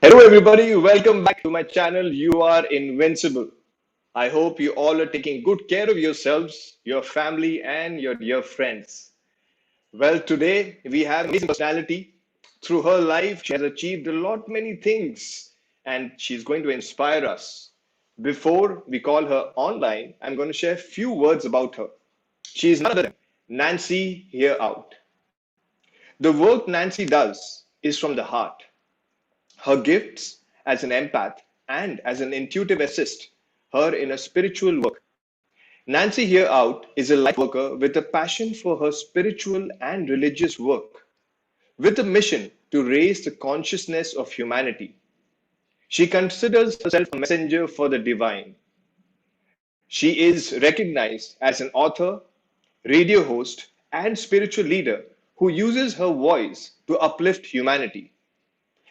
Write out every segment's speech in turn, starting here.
Hello, everybody. Welcome back to my channel. You are invincible. I hope you all are taking good care of yourselves, your family, and your dear friends. Well, today we have an amazing personality. Through her life, she has achieved a lot many things, and she's going to inspire us. Before we call her online, I'm going to share a few words about her. She is none other than Nancy Yearout. The work Nancy does is from the heart. Her gifts as an empath and as an intuitive assist her in a spiritual work. Nancy Hereout is a life worker with a passion for her spiritual and religious work, with a mission to raise the consciousness of humanity. She considers herself a messenger for the divine. She is recognized as an author, radio host, and spiritual leader who uses her voice to uplift humanity.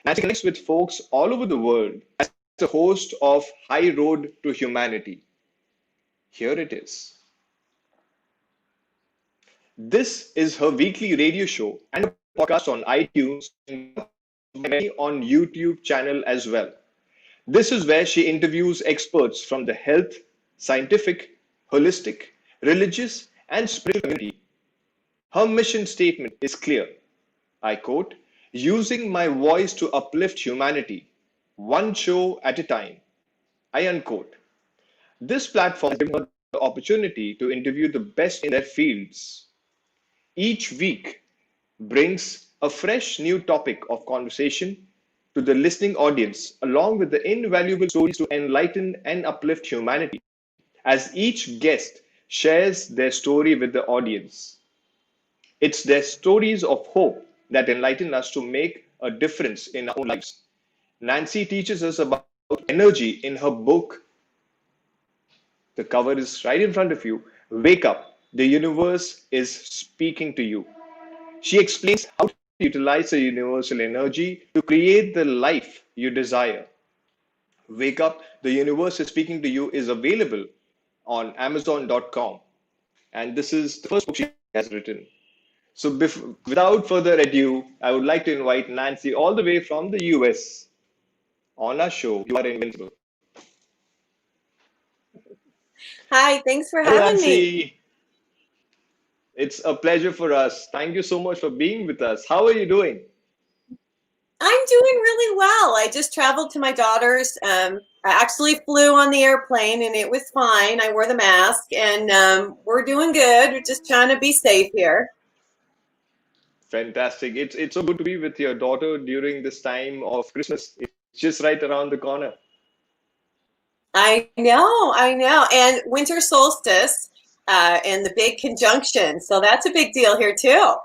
Nancy connects with folks all over the world as a host of High Road to Humanity. Here it is. This is her weekly radio show and a podcast on iTunes and on YouTube channel as well. This is where she interviews experts from the health, scientific, holistic, religious, and spiritual community. Her mission statement is clear. I quote, using my voice to uplift humanity, one show at a time. I unquote. This platform gives her the opportunity to interview the best in their fields. Each week brings a fresh new topic of conversation to the listening audience, along with the invaluable stories to enlighten and uplift humanity, as each guest shares their story with the audience. It's their stories of hope that enlighten us to make a difference in our own lives. Nancy teaches us about energy in her book. The cover is right in front of you. Wake up. The universe is speaking to you. She explains how to utilize the universal energy to create the life you desire. Wake Up, The Universe is Speaking to You is available on Amazon.com. And this is the first book she has written. So, without further ado, I would like to invite Nancy all the way from the US on our show. You are invincible. Hi, thanks for Hello, having me. Nancy. It's a pleasure for us. Thank you so much for being with us. How are you doing? I'm doing really well. I just traveled to my daughter's. I actually flew on the airplane and it was fine. I wore the mask and we're doing good. We're just trying to be safe here. Fantastic. It's so good to be with your daughter during this time of Christmas. It's just right around the corner. I know. And winter solstice and the big conjunction. So that's a big deal here too.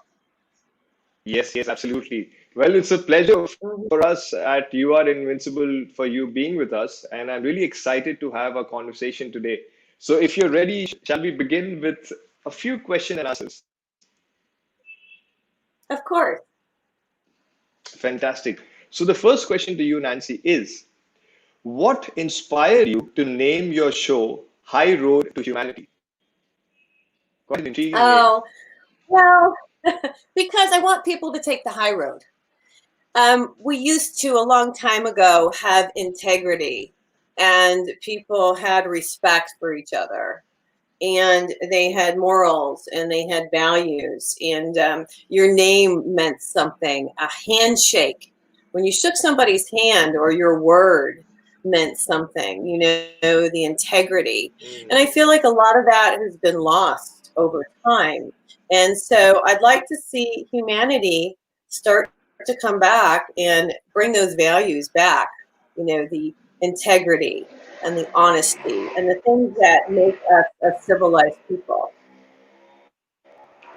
Yes, yes, absolutely. Well, it's a pleasure Mhm. for us at You Are Invincible for you being with us, and I'm really excited to have a conversation today. So, if you're ready, shall we begin with a few question and answers? Of course. Fantastic. So, the first question to you, Nancy, is what inspired you to name your show High Road to Humanity? Quite an intriguing name. Oh, well, because I want people to take the high road. We used to, a long time ago, have integrity and people had respect for each other and they had morals and they had values and your name meant something. A handshake, when you shook somebody's hand, or your word meant something, the integrity. And I Mm, feel like a lot of that has been lost over time. And so I'd like to see humanity start to come back and bring those values back, the integrity and the honesty and the things that make us a civilized people.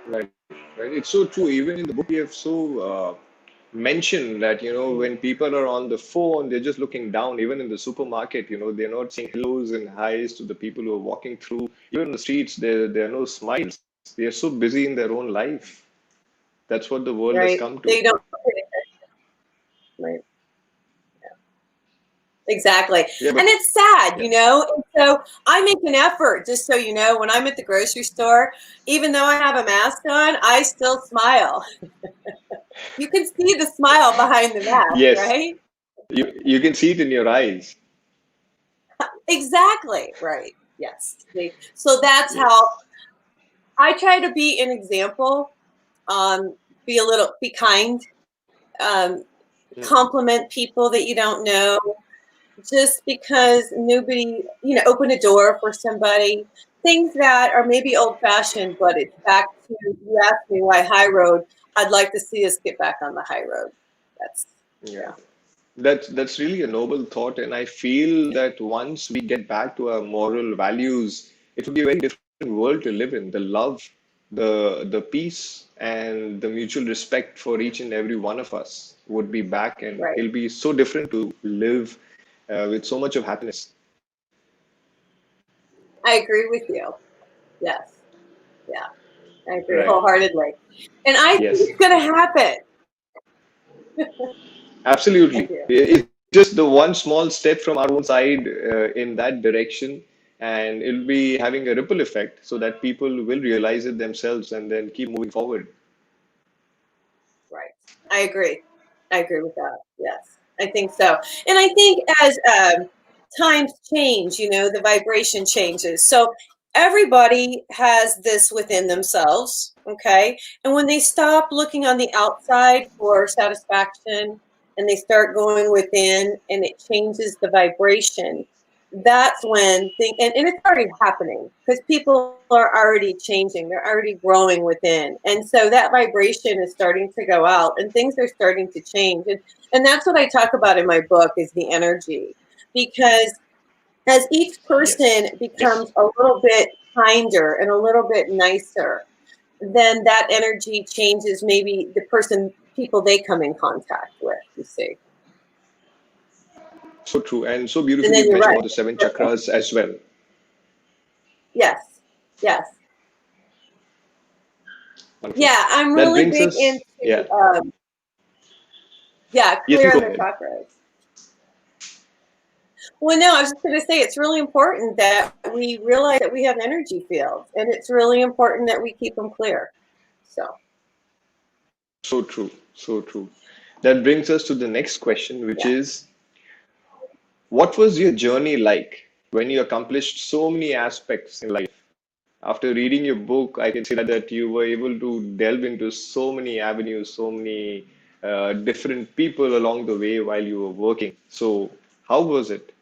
right, right. It's so true. Even in the book, we have mentioned that, when people are on the phone, they're just looking down. Even in the supermarket, they're not saying hellos and highs to the people who are walking through. Even in the streets, there are no smiles. They are so busy in their own life. That's what the world has Right? come to. They don't. Right. Exactly. Yeah, And but it's sad, yeah. And so I make an effort, just so you know, when I'm at the grocery store, even though I have a mask on, I still smile. You can see the smile behind the mask, Yes, right? You can see it in your eyes. Exactly. Right. Yes. So that's how Yes. I try to be an example. Be kind. Um, Mm. Compliment people that you don't know. Just because nobody, open a door for somebody. Things that are maybe old fashioned, but it's back to, you asked me why high road. I'd like to see us get back on the high road. That's, Yeah. yeah, That's really a noble thought, and I feel that once we get back to our moral values, it would be a very different world to live in. The love, the peace, and the mutual respect for each and every one of us would be back, and right. it'll be so different to live with so much of happiness. I agree with you. Yes. Yeah. I agree Right. wholeheartedly. And I think Yes. it's going to happen. I Absolutely. do. It's just the one small step from our own side in that direction, and it'll be having a ripple effect so that people will realize it themselves and then keep moving forward. Right. I agree. I agree with that. Yes, I think so. And I think as times change, the vibration changes. So everybody has this within themselves. Okay. And when they stop looking on the outside for satisfaction and they start going within and it changes the vibration, that's when and it's already happening because people are already changing, they're already growing within, and so that vibration is starting to go out and things are starting to change, and that's what I talk about in my book is the energy, because as each person Yes. becomes a little bit kinder and a little bit nicer, then that energy changes maybe the people they come in contact with, you see. So true. And so And beautifully then you you're mentioned right. about the seven chakras as well. Yes, yes. Wonderful. Yeah, I'm That really brings big us, into yeah. yeah, Yes, you clear go on the ahead. chakras. Well, no, I was just going to say it's really important that we realize that we have energy fields, and it's really important that we keep them clear. So, So true. So true. That brings us to the next question, which yeah. is what was your journey like when you accomplished so many aspects in life? After reading your book, I can see that you were able to delve into so many avenues, so many different people along the way while you were working. So, how was it?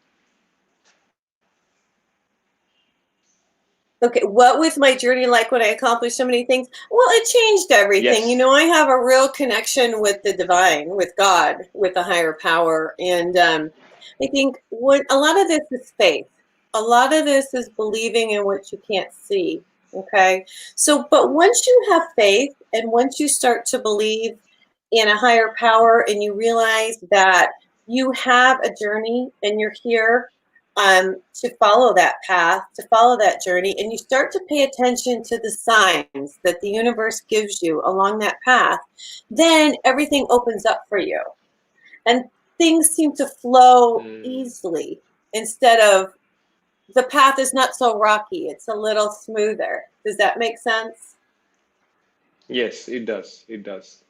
Okay, what was my journey like when I accomplished so many things? Well, it changed everything. Yes. I have a real connection with the divine, with God, with the higher power. And I think what a lot of this is faith. A lot of this is believing in what you can't see. Okay. So, but once you have faith and once you start to believe in a higher power and you realize that you have a journey and you're here to follow that path, to follow that journey, and you start to pay attention to the signs that the universe gives you along that path, then everything opens up for you. And things seem to flow Mm, easily instead of the path is not so rocky, it's a little smoother. Does that make sense? yes, it does. It does.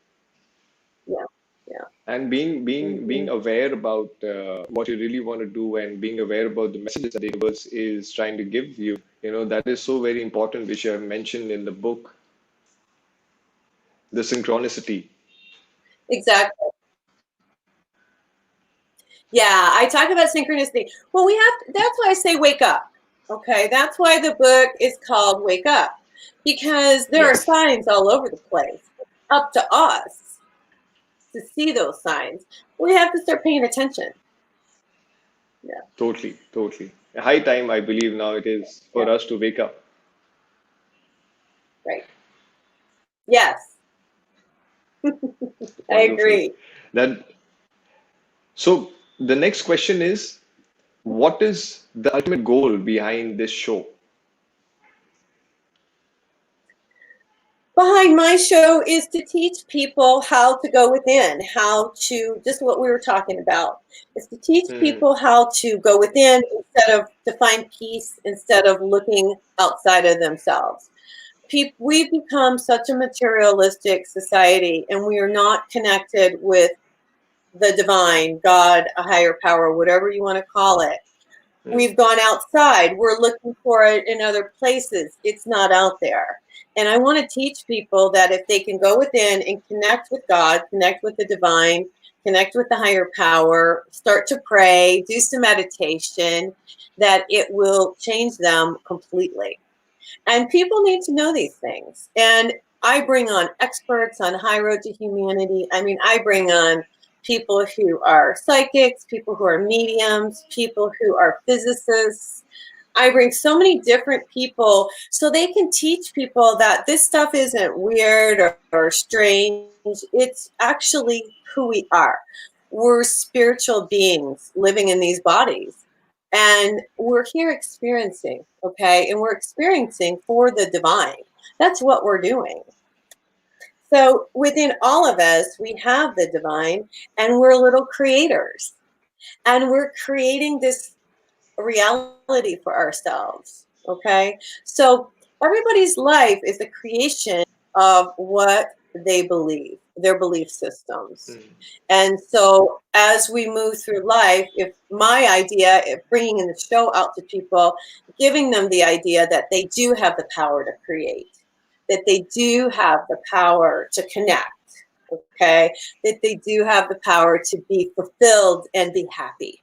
Yeah. Yeah. And being Hmm. aware about what you really want to do and being aware about the messages that the universe is trying to give you, that is so very important, which you have mentioned in the book, the synchronicity. Exactly. Yeah, I talk about synchronicity. Well, that's why I say wake up. Okay, that's why the book is called Wake Up, because there are Yes, signs all over the place. It's up to us to see those signs. We have to start paying attention. Yeah, totally, totally. A high time, I believe now it is for yeah, us to wake up. right. Yes, I Wonderful. agree. That so the next question is, what is the ultimate goal behind this show? Behind my show is to teach people how to go within, how to, just what we were talking about, is to teach Hmm. people how to go within instead of to find peace instead of looking outside of themselves. We've become such a materialistic society and we are not connected with the divine, God, a higher power, whatever you want to call it. Mm. We've gone outside. We're looking for it in other places. It's not out there. And I want to teach people that if they can go within and connect with God, connect with the divine, connect with the higher power, start to pray, do some meditation, that it will change them completely. And people need to know these things. And I bring on experts on High Road to Humanity. I mean, I bring on people who are psychics, people who are mediums, people who are physicists. I bring so many different people so they can teach people that this stuff isn't weird or strange. It's actually who we are. We're spiritual beings living in these bodies. And we're here experiencing, okay? And we're experiencing for the divine. That's what we're doing. So within all of us, we have the divine, and we're little creators. And we're creating this reality for ourselves, okay? So everybody's life is a creation of what they believe, their belief systems. Mm. And so as we move through life, if my idea, if bringing in the show out to people, giving them the idea that they do have the power to create, that they do have the power to connect, okay, that they do have the power to be fulfilled and be happy.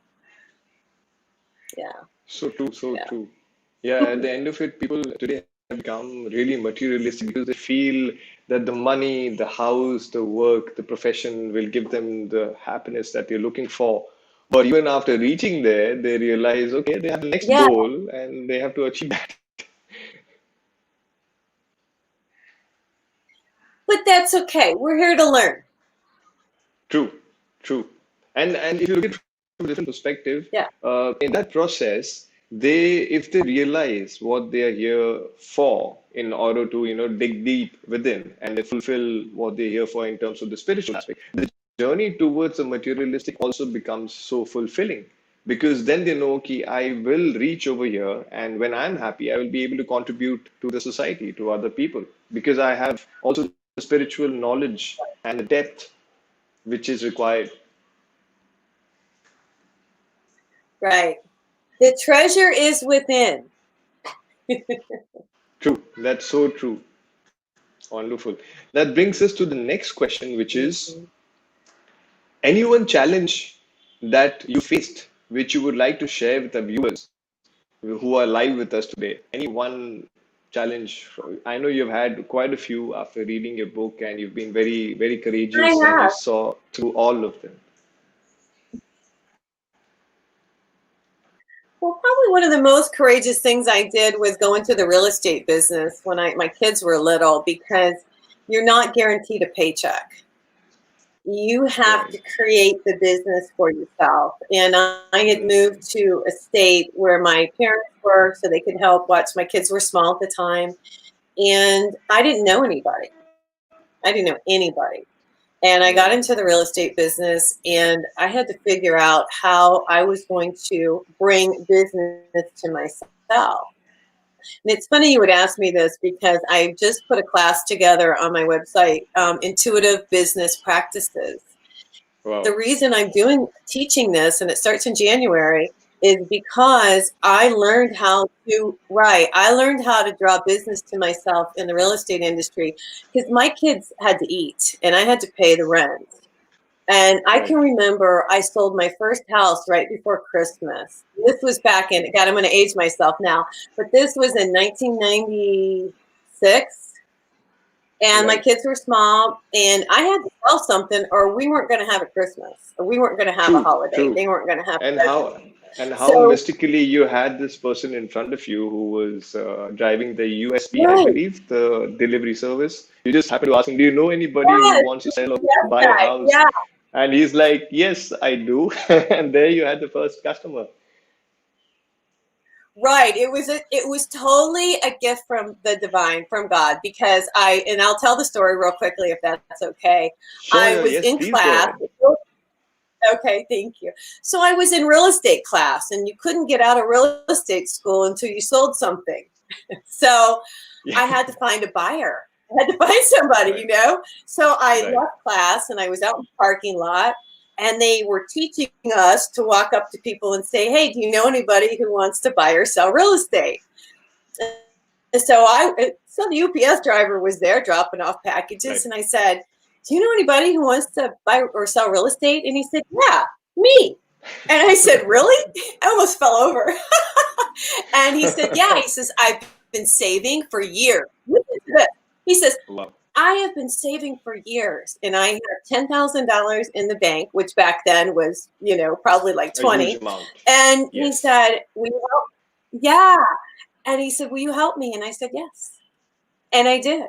Yeah. So true, so Yeah. true. Yeah, at the end of it, people today have become really materialistic because they feel that the money, the house, the work, the profession will give them the happiness that they're looking for. But even after reaching there, they realize, okay, they have the next Yeah. goal and they have to achieve that. But that's okay. We're here to learn. True, true. And if you look at it from a different perspective, Yeah. in that process, they if they realize what they are here for in order to dig deep within and they fulfill what they're here for in terms of the spiritual aspect, the journey towards the materialistic also becomes so fulfilling because then they know ki I will reach over here and when I'm happy, I will be able to contribute to the society, to other people because I have also the spiritual knowledge and the depth which is required. Right. The treasure is within. True. That's so true. Wonderful. That brings us to the next question, which is Mhm. anyone challenge that you faced, which you would like to share with the viewers who are live with us today? Any one challenge? I know you've had quite a few after reading your book, and you've been very, very I courageous, and you have. saw through all of them. Well, probably one of the most courageous things I did was go into the real estate business when my kids were little because you're not guaranteed a paycheck. You have Right. to create the business for yourself. And I had Mm, moved to a state where my parents were so they could help watch. My kids were small at the time. And I didn't know anybody. I didn't know anybody. And I got mm, into the real estate business and I had to figure out how I was going to bring business to myself. And it's funny you would ask me this because I just put a class together on my website, Intuitive Business Practices. The wow. reason I'm teaching this, and it starts in January, is because I learned how to write. I learned how to draw business to myself in the real estate industry because my kids had to eat and I had to pay the rent. And I can Right. remember I sold my first house right before Christmas. This was back in, God, I'm going to age myself now, but this was in 1996. And my Right. kids were small, and I had to sell something, or we weren't going to have a Christmas, or we weren't going to have a True. holiday. True. They weren't going to have And presents. how So, mystically you had this person in front of you who was driving the USB, I right. believe, the delivery service. You just happened to ask him, "Do you know anybody who Yes, wants to sell or yes, buy a guy. house?" Yeah. And he's like, "Yes, I do." And there you had the first customer. Right. It was totally a gift from the divine, from God, because and I'll tell the story real quickly if that's okay. Sure, I yeah, was yes, in please go class. ahead. Okay, thank you. So I was in real estate class, and you couldn't get out of real estate school until you sold something. So Yeah, I had to find a buyer. I had to find somebody, right, So I right. left class and I was out in the parking lot and they were teaching us to walk up to people and say, "Hey, do you know anybody who wants to buy or sell real estate?" And so the UPS driver was there dropping off packages, Right. and I said, "Do you know anybody who wants to buy or sell real estate?" And he said, "Yeah, me." And I said, "Really?" I almost fell over. And he said, "Yeah." He says, "I've been saving for years." He says, Wow. "I have been saving for years, and I have $10,000 in the bank," which back then was, probably like A huge 20. amount. And he Yes. said, "Will you help?" Yeah. And he said, "Will you help me?" And I said, "Yes." And I did.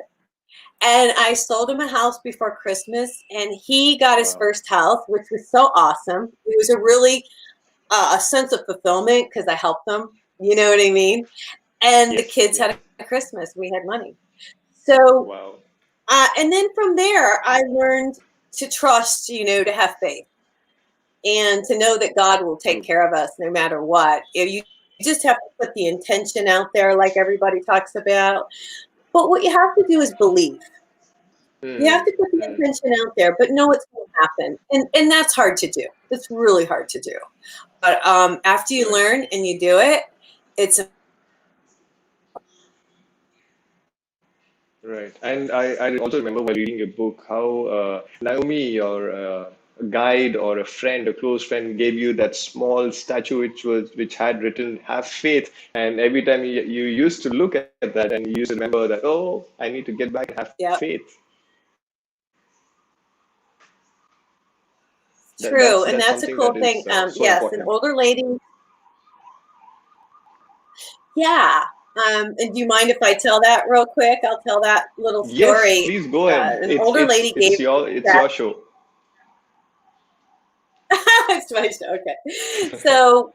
And I sold him a house before Christmas, and he got his Wow. first house, which was so awesome. It was a really a sense of fulfillment because I helped them. You know what I mean? And the Yes. kids Yes. had a Christmas. We had money. So, Wow. and then from there, I learned to trust, to have faith and to know that God will take True. care of us no matter what. You just have to put the intention out there, like everybody talks about. But what you have to do is believe. You have Hmm. to put the Hmm. intention out there, but know it's going to happen, and that's hard to do. It's really hard to do. But after you Right. learn and you do it, it's Right. And I also remember while reading your book how Naomi, or a guide or a friend, a close friend, gave you that small statue which had written "Have faith," and every time you used to look at that and you used to remember that, oh, I need to get back and have yeah, faith. true, and That's that's a something that cool thing. is so Yes, an important. older lady. Yeah. And do you mind if I tell that real quick? I'll tell that little Yes, story. please go ahead. An older lady gave me It's that. your show. It's my show. Okay. So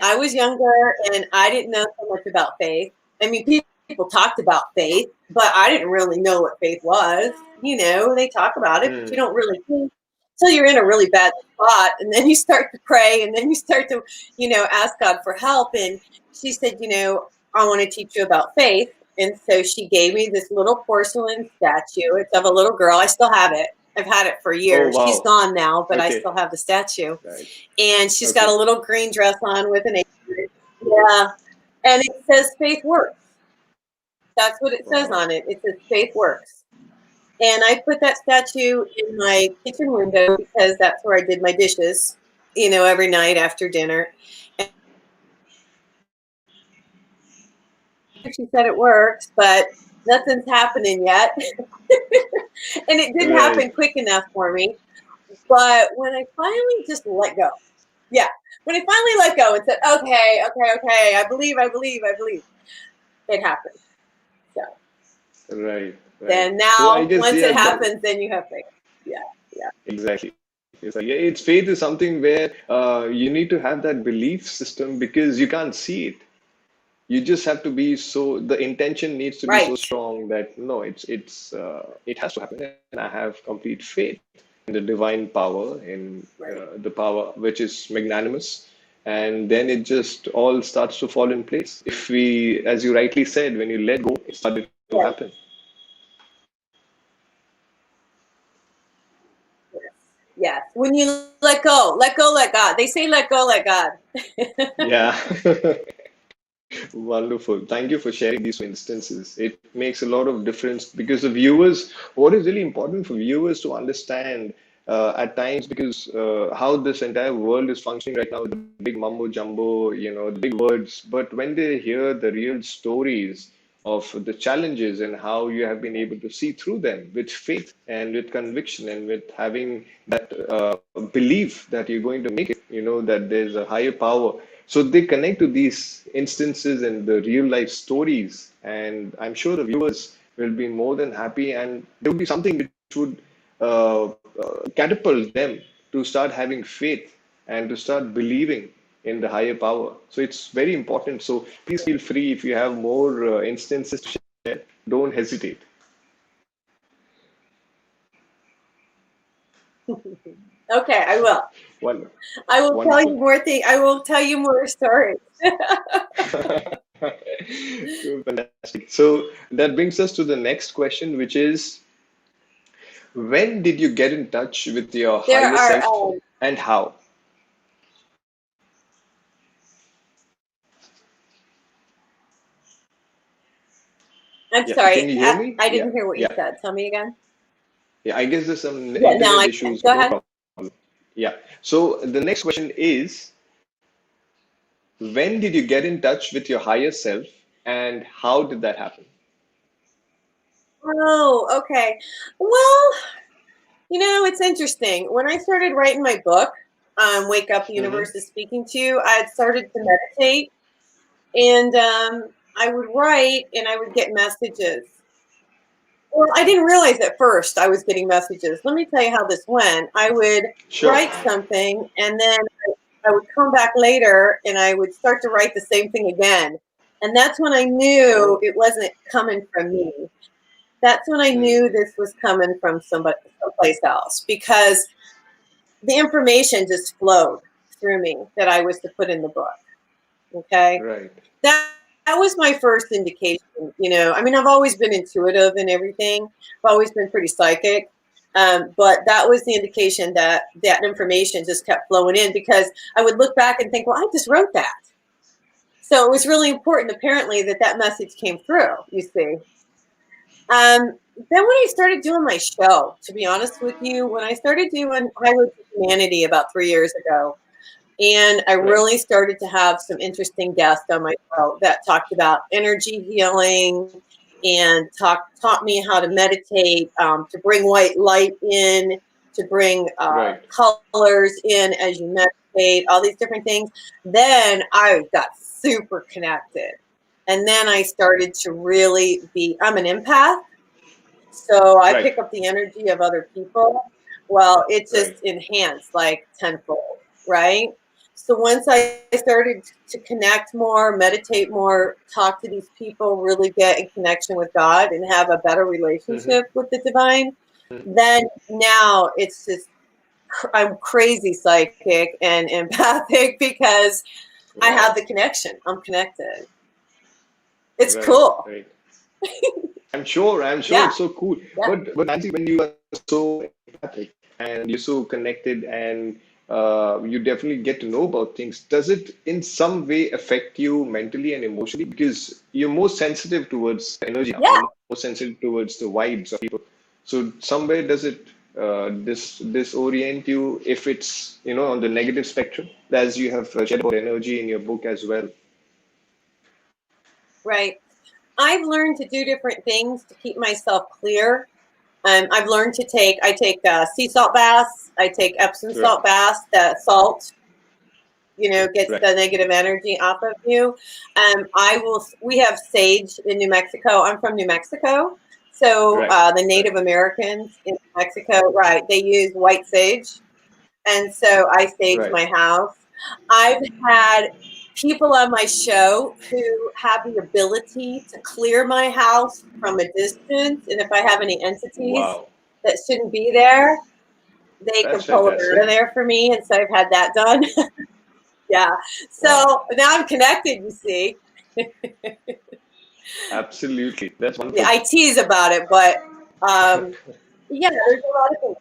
I was younger and I didn't know so much about faith. I mean, people talked about faith, but I didn't really know what faith was. They talk about it, but you Hmm. don't really think until you're in a really bad spot. And then you start to pray and then you start to, ask God for help. And she said, "I want to teach you about faith." And so she gave me this little porcelain statue. It's of a little girl. I still have it. I've had it for Oh, years. She's wow. gone now, but I Okay. still have the statue. Right. And she's got a Okay. little green dress on with an apron. Yeah. And it says faith works. That's what it says Wow. on it. It says faith works. And I put that statue in my kitchen window because that's where I did my dishes, every night after dinner. And she said it works, but nothing's happening yet. And it didn't Right. happen quick enough for me. But when I finally just let go, yeah, when I finally let go and said, "Okay, okay, okay, I believe, I believe, I believe," it happened. So Right. Right. then So I now, guess, once yeah, it happens, then you have faith. Yeah, yeah, exactly. It's like, yeah, it's faith is something where you need to have that belief system because you can't see it. You just have to be so, the intention needs to be so right. strong that no, it has to happen, and I have complete faith in the divine power, in Right. the power which is magnanimous, and then it just all starts to fall in place. If we, as you rightly said, when you let go, it started to Right. happen. Yes. Yes. When you let go, let God. They say let go, let God. Yeah. Wonderful. Thank you for sharing these instances. It makes a lot of difference because the viewers, what is really important for viewers to understand at times, because how this entire world is functioning right now, the big mumbo jumbo, the big words. But when they hear the real stories of the challenges and how you have been able to see through them with faith and with conviction and with having that belief that you're going to make it, that there's a higher power. So they connect to these instances and the real life stories, and I'm sure the viewers will be more than happy, and there will be something which would catapult them to start having faith and to start believing in the higher power. So it's very important. So please feel free if you have more instances to share. Don't hesitate. Okay, I will. Wonderful. I will tell you Wonderful. more things. I will tell you more stories. Fantastic. So that brings us to the next question, which is, when did you get in touch with your There higher are self? and how? I'm Yeah, can sorry, you hear me? I Yeah, didn't hear what you yeah, said. Tell me again. yeah. I guess there's some Yeah, now internet I can. issues. Go No ahead. problem. Yeah. So the next question is, when did you get in touch with your higher self, and how did that happen? Oh, okay. Well, it's interesting. When I started writing my book, Wake Up, the Hmm. Universe is Speaking to You, I had started to meditate, and I would write and I would get messages. Well, I didn't realize at first I was getting messages. Let me tell you how this went. I would Sure. write something, and then I would come back later and I would start to write the same thing again. And that's when I knew Oh. it wasn't coming from me. That's when I Hmm. knew this was coming from somebody someplace else, because the information just flowed through me that I was to put in the book. Okay. Right. That was my first indication. I mean, I've always been intuitive and everything. I've always been pretty psychic. But that was the indication that that information just kept flowing in, because I would look back and think, well, I just wrote that. So it was really important, apparently, that that message came through, you see. Then when I started doing my show, to be honest with you, when I started doing Highway to Humanity about 3 years ago, and I Right. really started to have some interesting guests on my show that talked about energy healing and taught me how to meditate, to bring white light in, to bring Right. colors in as you meditate, all these different things. Then I got super connected. And then I started to really I'm an empath. So I Right. pick up the energy of other people. Well, it just Right. enhanced like tenfold, right? So once I started to connect more, meditate more, talk to these people, really get in connection with God and have a better Hmm. relationship with the divine, then now it's just, I'm crazy psychic and empathic because I have Wow. the connection. I'm connected. It's Right. cool. Right. I'm sure Yeah. it's so cool. Yeah. But Nancy, when you are so empathic and you're so connected and you definitely get to know about things, does it in some way affect you mentally and emotionally? Because you're more sensitive towards energy now, Yeah. you're more sensitive towards the vibes of people. So somewhere does it disorient you if it's on the negative spectrum, as you have shared about energy in your book as well. Right. I've learned to do different things to keep myself clear. I've learned I take sea salt baths. I take Epsom Right. salt baths. That salt, gets Right. the negative energy off of you. We have sage in New Mexico. I'm from New Mexico. So Right. the Right. Native Americans in Mexico, right, they use white sage. And so I sage Right. my house. I've had people on my show who have the ability to clear my house from a distance. And if I have any entities Wow. that shouldn't be there, they can That's pull them out of fantastic. there for me. And so I've had that done. Yeah. Wow. So now I'm connected, you see. Absolutely. That's Yeah, wonderful. I tease about it, but yeah, there's a lot of things.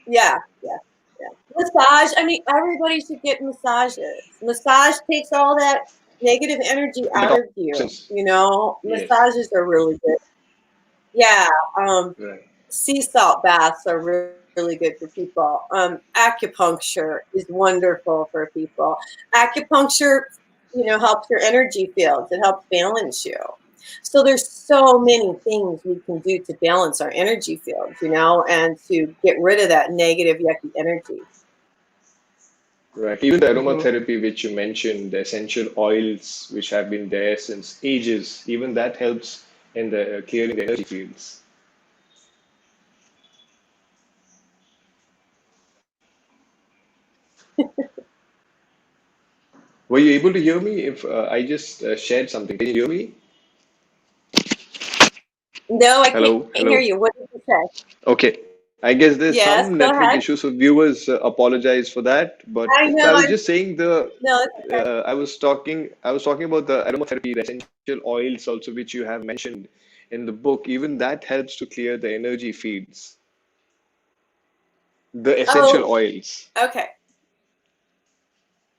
Yeah, yeah, yeah. Massage. I mean, everybody should get massages. Massage takes all that negative energy out The of you. toxins. Yes. Massages are really good. Yeah. Um, Right. sea salt baths are really good for people. Acupuncture is wonderful for people. Acupuncture, helps your energy fields. It helps balance you. So there's so many things we can do to balance our energy fields, and to get rid of that negative, yucky energy. Right. Even the Hmm. aromatherapy, which you mentioned, the essential oils, which have been there since ages, even that helps in the clearing the energy fields. Were you able to hear me if I just shared something? Can you hear me? No, I can't Hello? hear Hello? you. What did you say? Okay. I guess there's Yes, some go network ahead. issue, so viewers apologize for that. But I so know. I was just saying No, it's okay. I was talking about the aromatherapy, the essential oils also, which you have mentioned in the book. Even that helps to clear the energy fields, the essential Oh, oils. okay.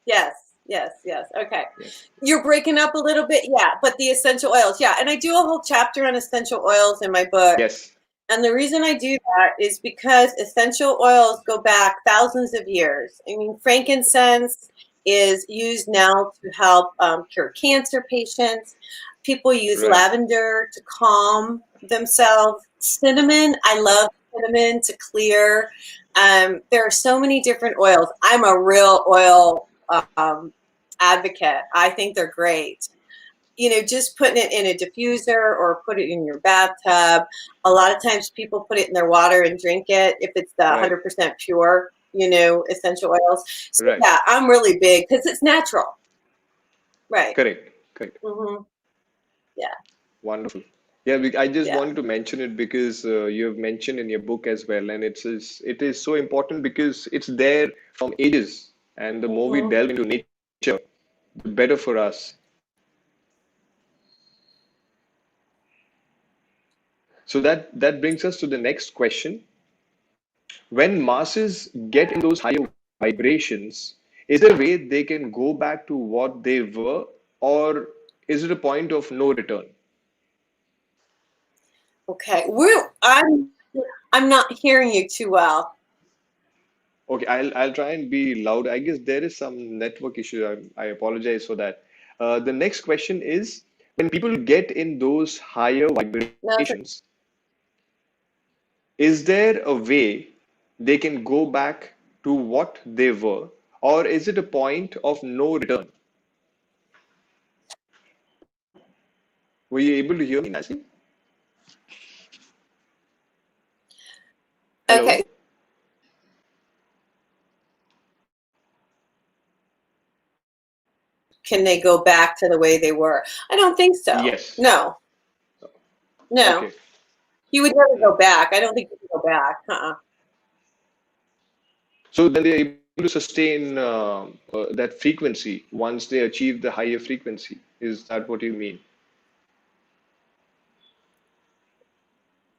Yes, yes, yes. Okay. Yes. You're breaking up a little bit. Yeah, but the essential oils. Yeah. And I do a whole chapter on essential oils in my book. Yes. And the reason I do that is because essential oils go back thousands of years. I mean, frankincense is used now to help cure cancer patients. People use Right. lavender to calm themselves. Cinnamon, I love cinnamon to clear. There are so many different oils. I'm a real oil advocate. I think they're great. You know, just putting it in a diffuser or put it in your bathtub. A lot of times people put it in their water and drink it if it's the Right. 100% pure, you know, essential oils. So Right. yeah, I'm really big because it's natural. Right. Correct. Correct. Mm-hmm. Yeah. Wonderful. Yeah, I just Yeah. wanted to mention it because you have mentioned in your book as well, and it is so important because it's there from ages, and the more we Mm-hmm. delve into nature, the better for us. So that brings us to the next question. When masses get in those higher vibrations, is there a way they can go back to what they were, or is it a point of no return? Okay. I'm not hearing you too well. Okay, I'll try and be loud. I guess there is some network issue. I apologize for that. The next question is, when people get in those higher No, it's vibrations, is there a way they can go back to what they were, or is it a point of no return? Were you able to hear me, Nancy? okay. Hello? Can they go back to the way they were? I don't think so. Yes. No. No. Okay. You would never go back. I don't think you can go back. Uh-uh. So then they're able to sustain that frequency once they achieve the higher frequency. Is that what you mean?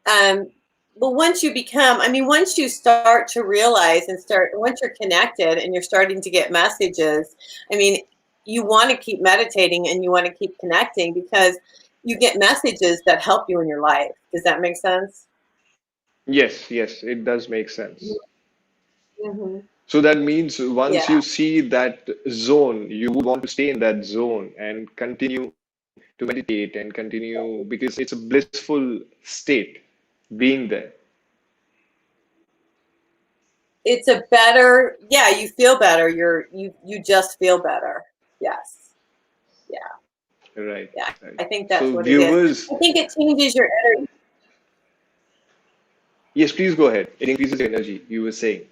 um, but once you become, I mean, once you start to realize and once you're connected and you're starting to get messages, I mean, you want to keep meditating and you want to keep connecting because you get messages that help you in your life. Does that make sense? Yes, yes, it does make sense. Mm-hmm. So that means once Yeah. you see that zone, you would want to stay in that zone and continue to meditate and continue because it's a blissful state being there. It's a better, yeah, you feel better. You just feel better. Yes. Yeah. Right, Yeah. right. I think that's So what it is. viewers, I think it changes your energy. yes, please go ahead. It increases your energy, you were saying.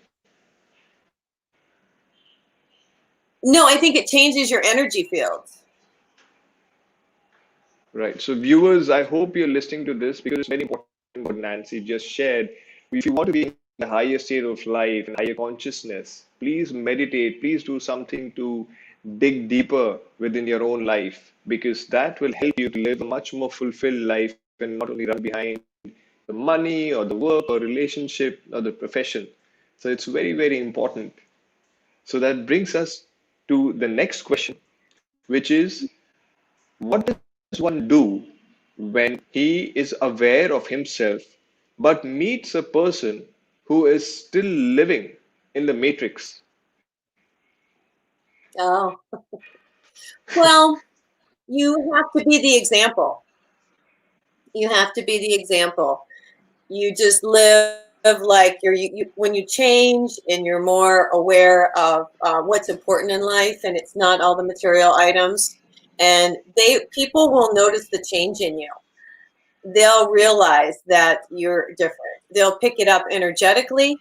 No, I think it changes your energy fields. Right. So, viewers, I hope you're listening to this because it's very important what Nancy just shared. If you want to be in the higher state of life and higher consciousness, please meditate. Please do something to dig deeper within your own life because that will help you to live a much more fulfilled life and not only run behind the money or the work or relationship or the profession. So, it's very, very important. So, that brings us to the next question, which is what does one do when he is aware of himself but meets a person who is still living in the matrix? Oh, well, you have to be the example. You have to be the example. You just live like when you change and you're more aware of what's important in life, and it's not all the material items. And people will notice the change in you. They'll realize that you're different. They'll pick it up energetically,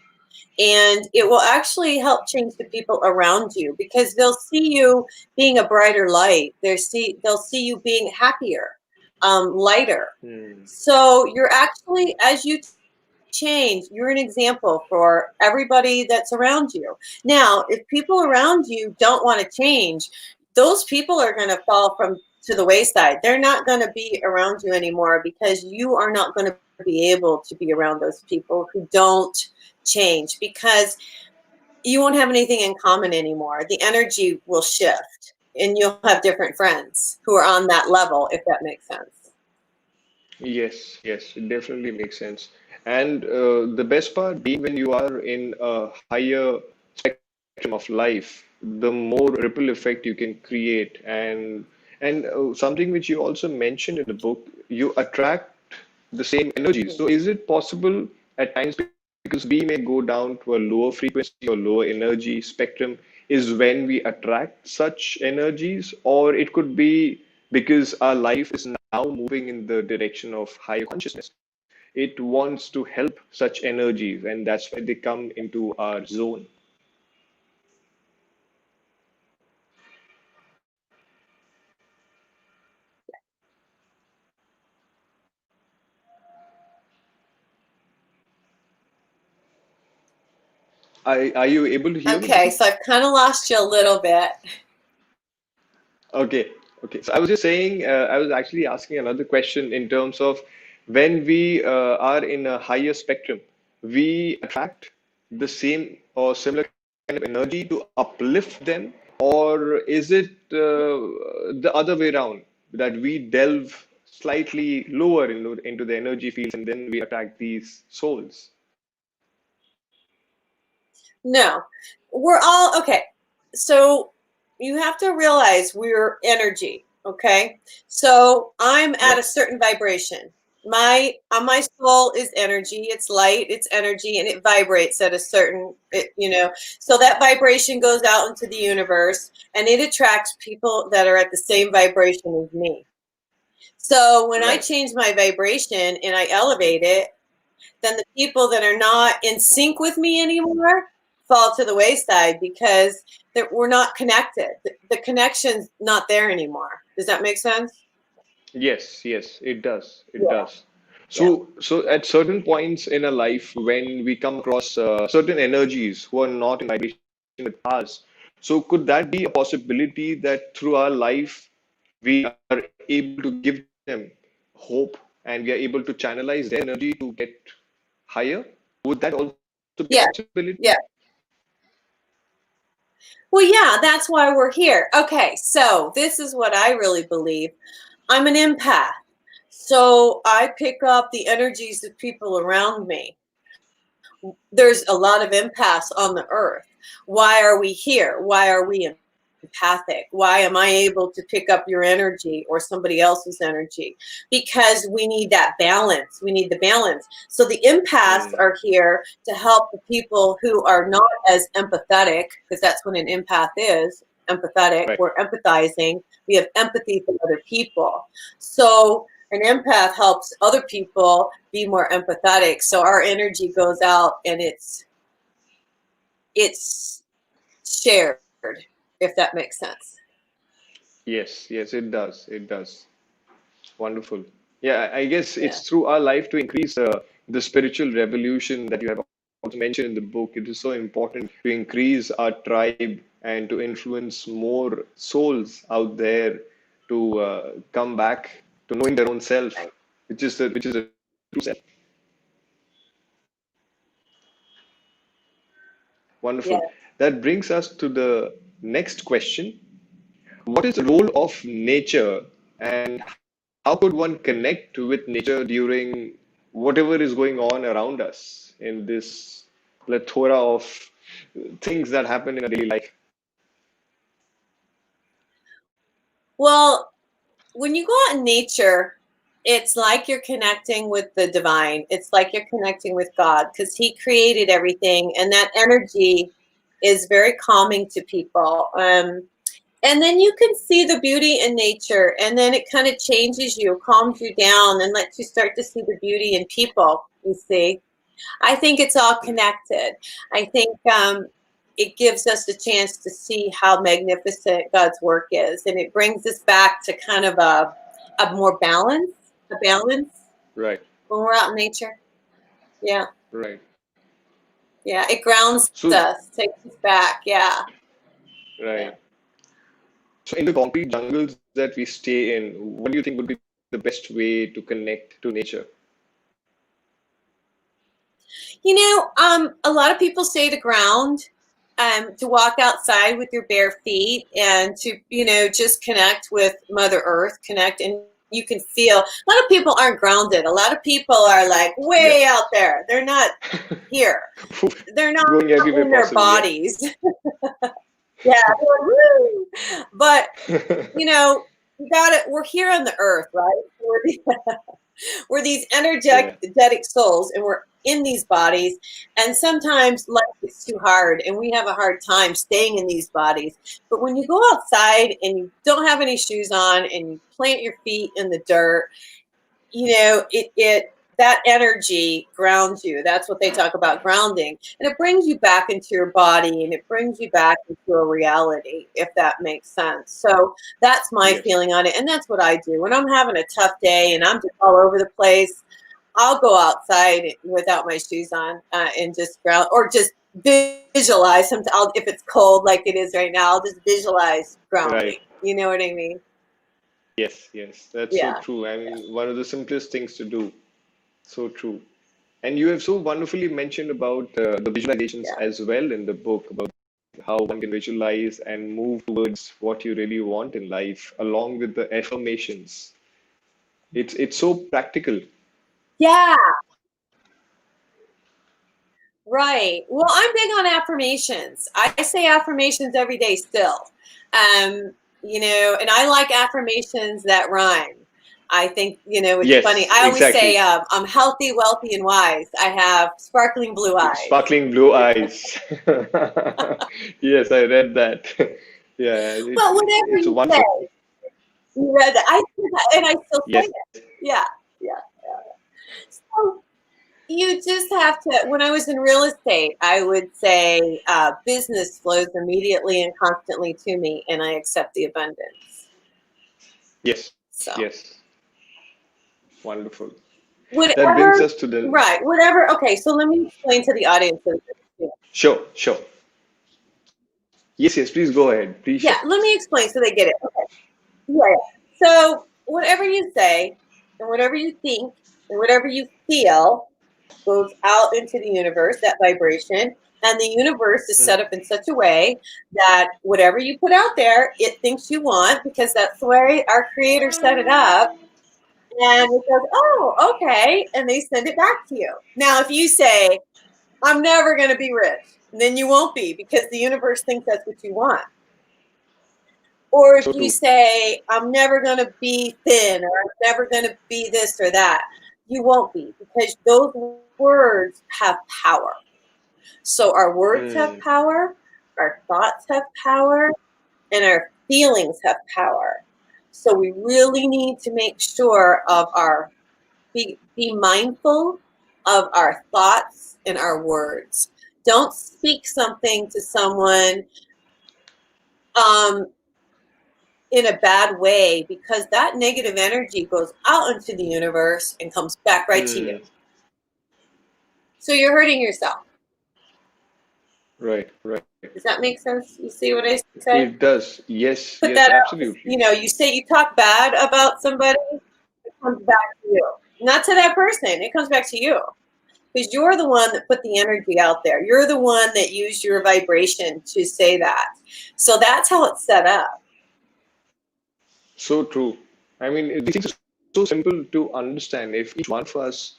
and it will actually help change the people around you because they'll see you being a brighter light. They'll see you being happier, lighter. Hmm. So you're actually, as you change, you're an example for everybody that's around you. Now, if people around you don't want to change, those people are going to fall from to the wayside. They're not going to be around you anymore because you are not going to be able to be around those people who don't change because you won't have anything in common anymore. The energy will shift and you'll have different friends who are on that level, if that makes sense. Yes, yes, it definitely makes sense. And the best part being when you are in a higher spectrum of life, the more ripple effect you can create. And something which you also mentioned in the book, you attract the same energies. So is it possible at times, because we may go down to a lower frequency or lower energy spectrum, is when we attract such energies, or it could be because our life is now moving in the direction of higher consciousness. It wants to help such energies, and that's why they come into our zone. Are you able to hear me, Okay, Nancy? so I've kind of lost you a little bit. Okay, okay. So I was just saying, I was actually asking another question in terms of when we are in a higher spectrum, we attract the same or similar kind of energy to uplift them, or is it the other way around, that we delve slightly lower into the energy fields and then we attract these souls? No, we're all okay. So you have to realize we're energy. Okay, so I'm at a Right. certain vibration. My soul is energy. It's light. It's energy, and it vibrates at a certain. So that vibration goes out into the universe, and it attracts people that are at the same vibration as me. So when I Right. change my vibration and I elevate it, then the people that are not in sync with me anymore fall to the wayside because we're not connected. The connection's not there anymore. Does that make sense? Yes, yes, it does. It Yeah, does. yeah, So yeah. at certain points in a life, when we come across certain energies who are not in vibration with ours, so could that be a possibility that through our life we are able to give them hope and we are able to channelize their energy to get higher? Would that also be a Yeah, possibility? yeah. Well, yeah, that's why we're here. Okay, so this is what I really believe. I'm an empath. So I pick up the energies of people around me. There's a lot of empaths on the earth. Why are we here? Why are we empathic? Why am I able to pick up your energy or somebody else's energy? Because we need that balance. We need the balance. So the empaths Mm, are here to help the people who are not as empathetic, because that's what an empath is empathetic. right. We're empathizing. We have empathy for other people. So an empath helps other people be more empathetic. So our energy goes out and it's shared, if that makes sense. Yes, yes, it does. It does. Wonderful. Yeah, I guess Yeah. it's through our life to increase the spiritual revolution that you have also mentioned in the book. It is so important to increase our tribe and to influence more souls out there to come back to knowing their own self, Right. which is the true self. Yeah. Wonderful. That brings us to the next question. What is the role of nature and how could one connect with nature during whatever is going on around us in this plethora of things that happen in a daily life? Well, when you go out in nature, it's like you're connecting with the divine. It's like you're connecting with God because He created everything, and that energy is very calming to people. And then you can see the beauty in nature, and then it kind of changes you, calms you down, and lets you start to see the beauty in people. You see, I think it's all connected. I think it gives us a chance to see how magnificent God's work is, and it brings us back to kind of a more balance, a balance Right, when we're out in nature. Yeah, right. yeah, it grounds So, us, takes us back. Yeah, yeah. right. So, in the concrete jungles that we stay in, what do you think would be the best way to connect to nature? A lot of people say to ground. to walk outside with your bare feet and to, just connect with Mother Earth, connect, and you can feel, a lot of people aren't grounded. A lot of people are like way out there. They're not here. They're not Going everywhere in their possible. Yeah. bodies. Yeah. Woo! But, you got it. We're here on the earth, right? We're these energetic souls, and we're in these bodies. And sometimes life is too hard, and we have a hard time staying in these bodies. But when you go outside and you don't have any shoes on, and you plant your feet in the dirt, that energy grounds you. That's what they talk about, grounding. And it brings you back into your body, and it brings you back into a reality, if that makes sense. So that's my feeling on it. And that's what I do. When I'm having a tough day and I'm just all over the place, I'll go outside without my shoes on and just ground, or just visualize. If it's cold like it is right now, I'll just visualize grounding. Right. You know what I mean? Yes, that's so true. I mean, one of the simplest things to do. So true. And you have so wonderfully mentioned about the visualizations as well in the book, about how one can visualize and move towards what you really want in life, along with the affirmations. It's so practical. Yeah. Right. Well, I'm big on affirmations. I say affirmations every day still. And I like affirmations that rhyme. I think, it's funny. I always say, I'm healthy, wealthy, and wise. I have sparkling blue eyes. Sparkling blue eyes. Yes, I read that. Yeah, Well, whatever it's a you wonderful. say, you read that. I say that, and I still say Yes, it. Yeah. So you just have to, when I was in real estate, I would say business flows immediately and constantly to me, and I accept the abundance. yes, So. yes. Wonderful. Whatever, That brings us to the right, whatever. Okay, so let me explain to the audience. Sure. Yes, please go ahead. Please Yeah, share. let me explain so they get it. Okay. Yeah. So whatever you say and whatever you think and whatever you feel goes out into the universe, that vibration. And the universe is set up in such a way that whatever you put out there, it thinks you want, because that's the way our creator set it up. And it goes, oh, okay. And they send it back to you. Now, if you say, I'm never going to be rich, then you won't be, because the universe thinks that's what you want. Or if you say, I'm never going to be thin, or I'm never going to be this or that, you won't be, because those words have power. So our words have power, our thoughts have power, and our feelings have power. So we really need to make sure of be mindful of our thoughts and our words. Don't speak something to someone in a bad way, because that negative energy goes out into the universe and comes back right to you. So you're hurting yourself. Right. Does that make sense? You see what I say? It does. Yes, Put that absolutely. You talk bad about somebody, it comes back to you. Not to that person, it comes back to you. Because you're the one that put the energy out there. You're the one that used your vibration to say that. So that's how it's set up. So true. I mean, these things are so simple to understand. If each one of us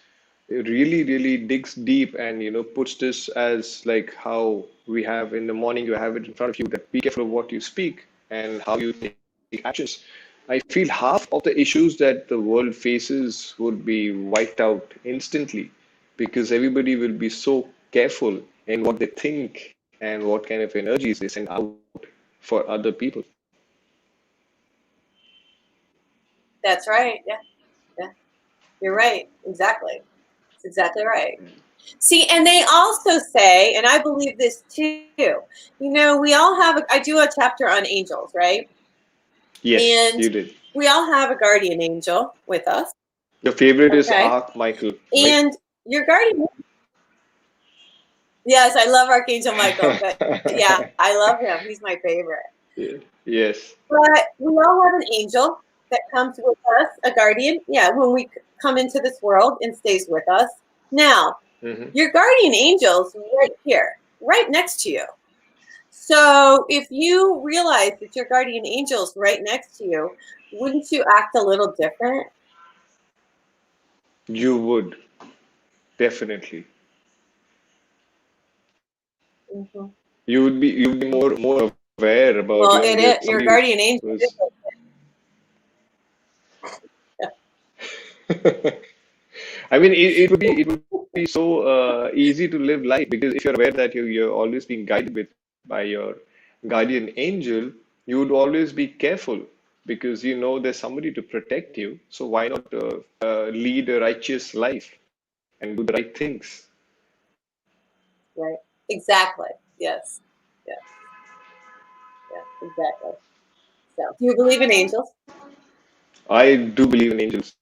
really digs deep and puts this as like how we have in the morning, you have it in front of you, that be careful of what you speak and how you take actions. I feel half of the issues that the world faces would be wiped out instantly, because everybody will be so careful in what they think and what kind of energies they send out for other people. That's right. Yeah. You're right. Exactly. That's exactly right. See, and they also say, and I believe this too, we all have, I do a chapter on angels, right? Yes, And you did. we all have a guardian angel with us. Your favorite is Archmichael, right? And your guardian, yes, I love Archangel Michael, but yeah, I love him. He's my favorite. Yes. But we all have an angel that comes with us, a guardian, when we come into this world, and stays with us. Now, your guardian angel's right here, right next to you. So if you realize that your guardian angel's right next to you, wouldn't you act a little different? You would definitely. Mm-hmm. You would be more aware about, Well, there's somebody your who's guardian angel who's is I mean, it would be so easy to live life, because if you're aware that you're always being guided by your guardian angel, you would always be careful, because you know there's somebody to protect you. So why not lead a righteous life and do the right things? right. Exactly. Yes. Yeah. Yeah. Exactly. So, do you believe in angels? I do believe in angels.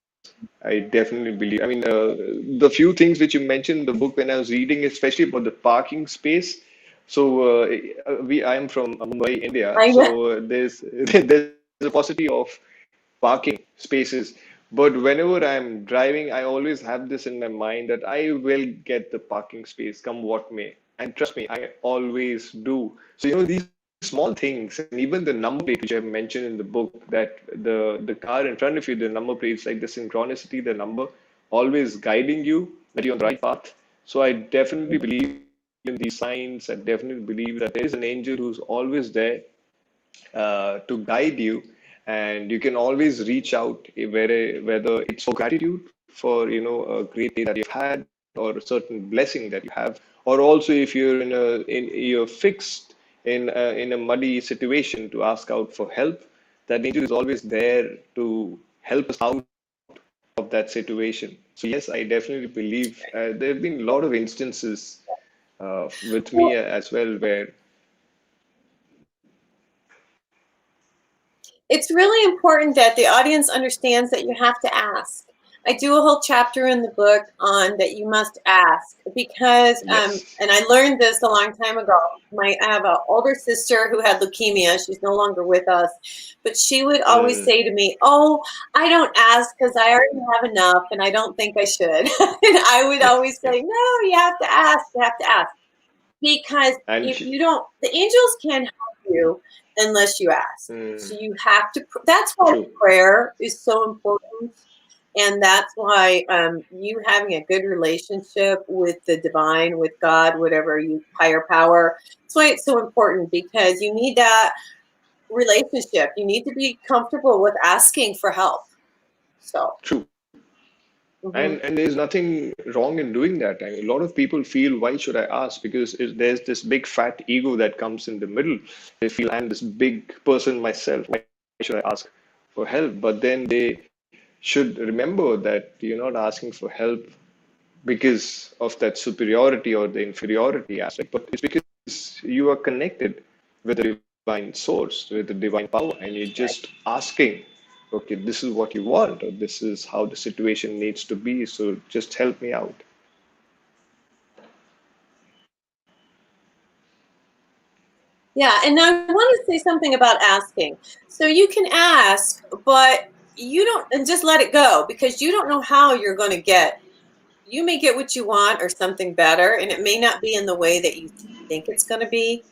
I definitely believe. I mean, the few things which you mentioned in the book when I was reading, especially about the parking space. So I am from Mumbai, India. I know. So there's a paucity of parking spaces. But whenever I'm driving, I always have this in my mind that I will get the parking space, come what may. And trust me, I always do. So, these small things, and even the number plate, which I've mentioned in the book, that the car in front of you, the number plates, like the synchronicity, the number always guiding you, that you're on the right path. So I definitely believe in these signs. I definitely believe that there is an angel who's always there to guide you, and you can always reach out, whether it's for gratitude for a great day that you've had, or a certain blessing that you have, or also if you're fixed in a muddy situation, to ask out for help. That angel is always there to help us out of that situation. So yes, I definitely believe there have been a lot of instances with me Well, as well, where it's really important that the audience understands that you have to ask. I do a whole chapter in the book on that you must ask because, yes. and I learned this a long time ago. I have an older sister who had leukemia. She's no longer with us, but she would always Mm, say to me, "Oh, I don't ask because I already have enough, and I don't think I should." And I would always say, "No, you have to ask. You have to ask." Because and if you don't, the angels can't help you unless you ask. So mm, you have to, that's why true, prayer is so important. And that's why you having a good relationship with the divine, with God, whatever you, higher power. That's why it's so important, because you need that relationship. You need to be comfortable with asking for help. So, true. mhm, And there's nothing wrong in doing that. I mean, a lot of people feel, why should I ask? Because there's this big fat ego that comes in the middle. They feel, I'm this big person myself. Why should I ask for help? But then they should remember that you're not asking for help because of that superiority or the inferiority aspect, but it's because you are connected with the divine source, with the divine power, and you're right. just asking, okay, this is what you want, or this is how the situation needs to be, so just help me out. Yeah, and I want to say something about asking. So you can ask, but you don't, and just let it go, because you don't know how you're going to get. You may get what you want or something better, and it may not be in the way that you think it's going to be.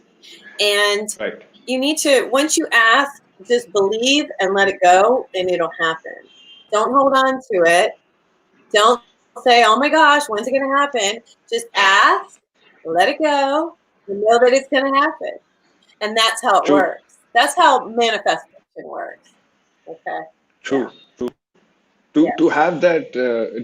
And Right. you need to, once you ask, just believe and let it go, and it'll happen. Don't hold on to it. Don't say, oh my gosh, when's it going to happen? Just ask, let it go, and know that it's going to happen. And that's how it True, works. That's how manifestation works. Okay. Yeah. true, true. To Yeah. to have that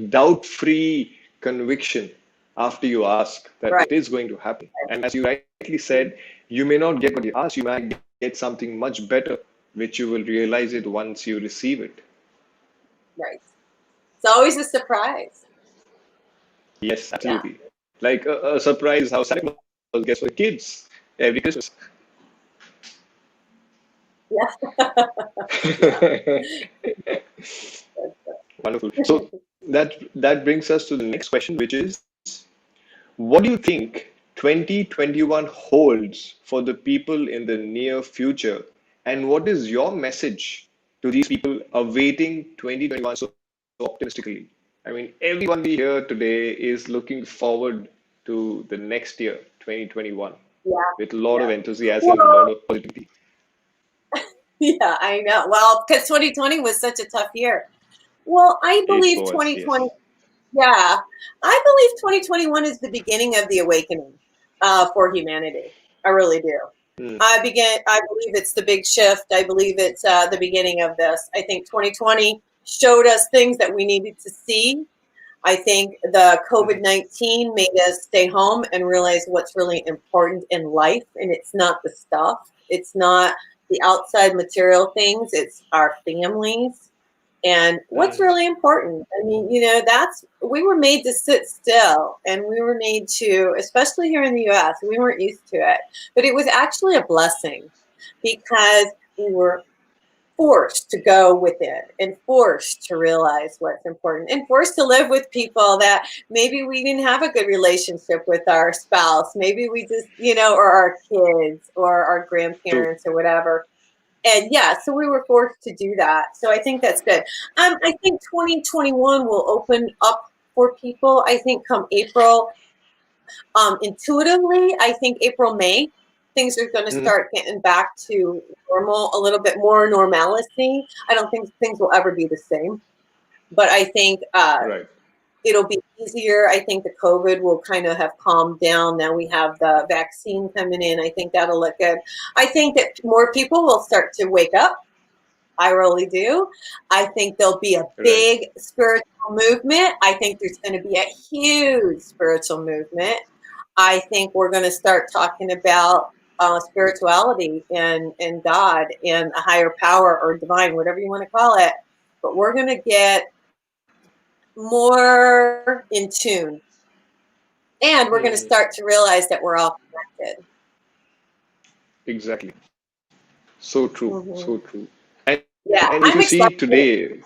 doubt-free conviction after you ask that Right. it is going to happen. And as you rightly said, you may not get what you ask, you might get something much better, which you will realize it once you receive it. Right. It's always a surprise. Yes, Yeah. absolutely. Like a surprise how Santa Claus gets for kids every Christmas. Yeah. Yeah. Wonderful. So that brings us to the next question, which is, what do you think 2021 holds for the people in the near future? And what is your message to these people awaiting 2021 so optimistically? I mean, everyone we hear today is looking forward to the next year, 2021. Yeah, with a lot yeah. of enthusiasm, a lot Well, of positivity. yeah, I know. Well, because 2020 was such a tough year. Well, I It believe was, 2020, yes. yeah, I believe 2021 is the beginning of the awakening for humanity. I really do. Mm, I believe it's the big shift. I believe it's the beginning of this. I think 2020 showed us things that we needed to see. I think the mhm. COVID-19 made us stay home and realize what's really important in life. And it's not the stuff, it's not the outside material things, it's our families and what's Mm, really important. I mean, we were made to sit still and we were made to, especially here in the US, we weren't used to it. But it was actually a blessing because we were forced to go with it and forced to realize what's important and forced to live with people that maybe we didn't have a good relationship with our spouse. Maybe we just, or our kids or our true. grandparents or whatever. And yeah, so we were forced to do that. So I think that's good. I think 2021 will open up for people. I think come April, intuitively, I think April, May, things are going to Mhm. start getting back to normal, a little bit more normalcy. I don't think things will ever be the same, but I think Right. it'll be easier. I think the COVID will kind of have calmed down. Now we have the vaccine coming in. I think that'll look good. I think that more people will start to wake up. I really do. I think there'll be a Right. big spiritual movement. I think there's going to be a huge spiritual movement. I think we're going to start talking about spirituality and God and a higher power or divine, whatever you want to call it. But we're going to get more in tune. And we're going to Mm, start to realize that we're all connected. exactly. So true. Hmm. So true. And Yeah, if you I'm see excited. today,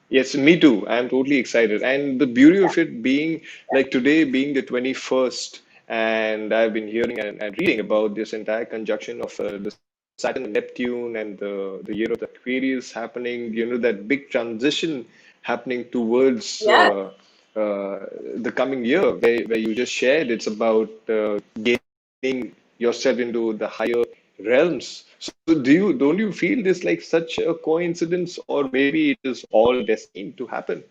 yes, me too. I'm totally excited. And the beauty of it being like today being the 21st, and I've been hearing and reading about this entire conjunction of the Saturn and Neptune and the year of the Aquarius happening, that big transition happening towards Yes. the coming year, where you just shared it's about gaining yourself into the higher realms. So don't you feel this like such a coincidence, or maybe it is all destined to happen?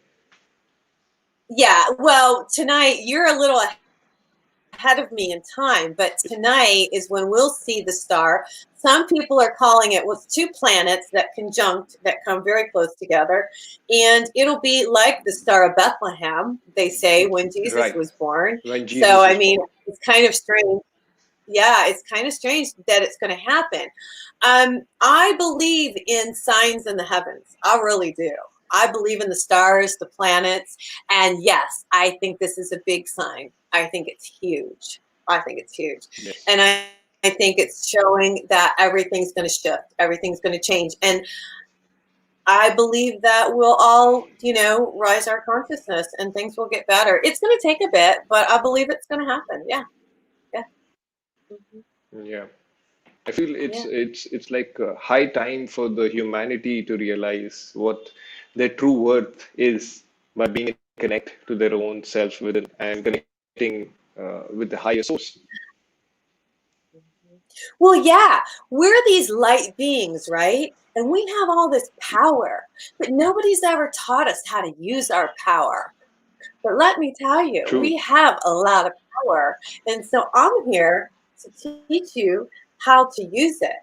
Yeah. Well, tonight you're a little ahead of me in time, but tonight is when we'll see the star. Some people are calling it with two planets that conjunct that come very close together, and it'll be like the Star of Bethlehem, they say, when Jesus Right. was born. When So, Jesus I was mean, born. it's kind of strange. Yeah, it's kind of strange that it's going to happen. I believe in signs in the heavens. I really do. I believe in the stars, the planets, and yes, I think this is a big sign. I think it's huge. I think it's huge. Yes. And I think it's showing that everything's going to shift, everything's going to change. And I believe that we'll all, rise our consciousness and things will get better. It's going to take a bit, but I believe it's going to happen. Yeah. Yeah. Mhm. Yeah. I feel it's Yeah. it's it's like high time for the humanity to realize what their true worth is by being in connect to their own self within and connecting with the higher source. Well, yeah, we're these light beings, right? And we have all this power, but nobody's ever taught us how to use our power. But let me tell you, True. we have a lot of power. And so I'm here to teach you how to use it,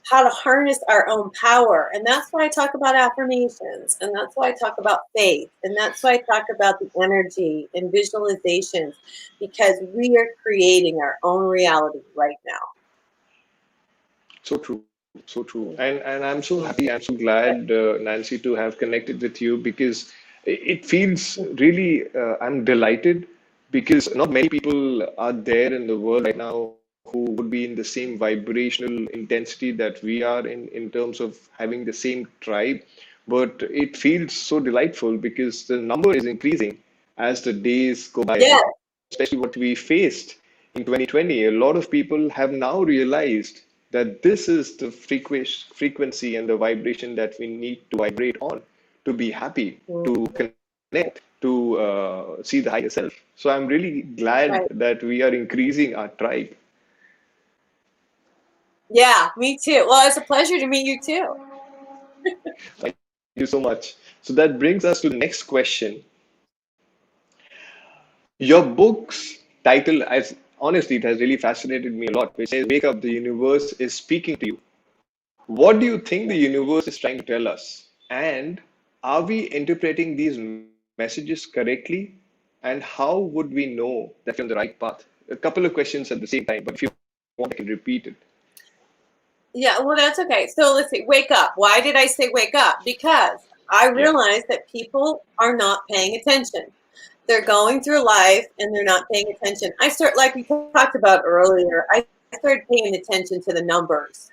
how to harness our own power. And that's why I talk about affirmations. And that's why I talk about faith. And that's why I talk about the energy and visualizations, because we are creating our own reality right now. So true, so true. And I'm so Mhm. happy, I'm so glad, Nancy, to have connected with you because it feels really, I'm delighted because not many people are there in the world right now who would be in the same vibrational intensity that we are in terms of having the same tribe. But it feels so delightful because the number is increasing as the days go by, Yeah. and especially what we faced in 2020. A lot of people have now realized that this is the frequency and the vibration that we need to vibrate on to be happy, to Mhm. connect, to see the higher self. So I'm really glad Right. that we are increasing our tribe. Yeah, me too. Well, it's a pleasure to meet you too. Thank you so much. So that brings us to the next question. Your book's title, as honestly, it has really fascinated me a lot, which says, Wake Up, the Universe is Speaking to You. What do you think the universe is trying to tell us? And are we interpreting these messages correctly? And how would we know that we're on the right path? A couple of questions at the same time, but if you want, I can repeat it. Yeah, well, that's okay. So let's see. Wake up. Why did I say wake up? Because I Yeah, realized that people are not paying attention. They're going through life and they're not paying attention. I start, like we talked about earlier, I started paying attention to the numbers.